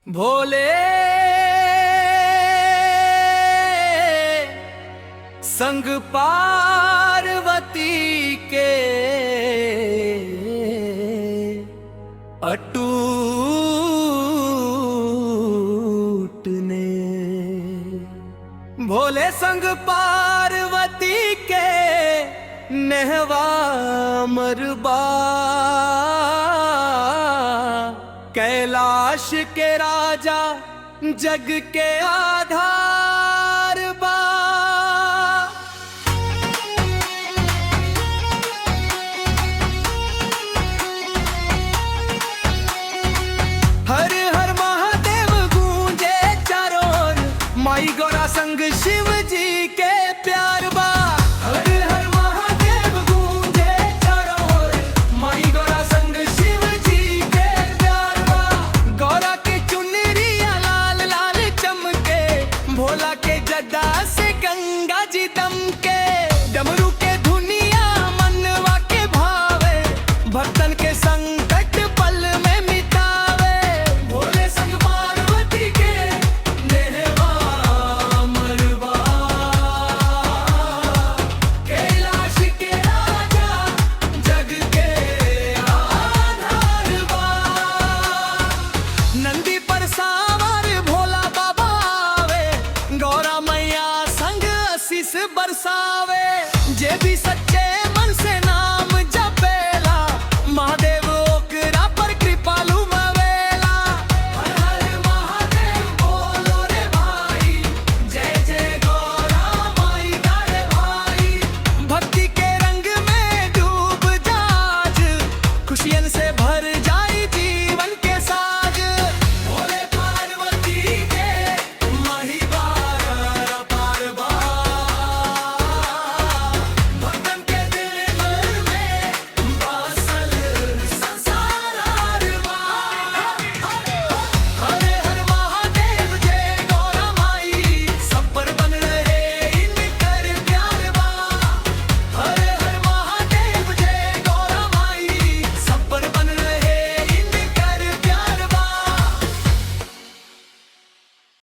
भोले संग पार्वती के अटूट ने, भोले संग पार्वती के नेहवा मरबा, कैलाश के राजा जग के आधार बा। हर हर महादेव गूंजे चारों ओर, माई गौरा संग शिव जी के प्यार बा। हर हर महादेव गूंजे चारों ओर, माई गौरा संग शिव जी के प्यार बा। गौरा के चुनरिया लाल लाल चमके, भोला के जटा से गंगा जी दमके। डमरू के धुनिया मनवा के भावे, भक्तन के संकट पल में मिटावे। भोले संग पार्वती के नेहवा मरबा, कैलाश के राजा जग के आधार बा। नंदी पर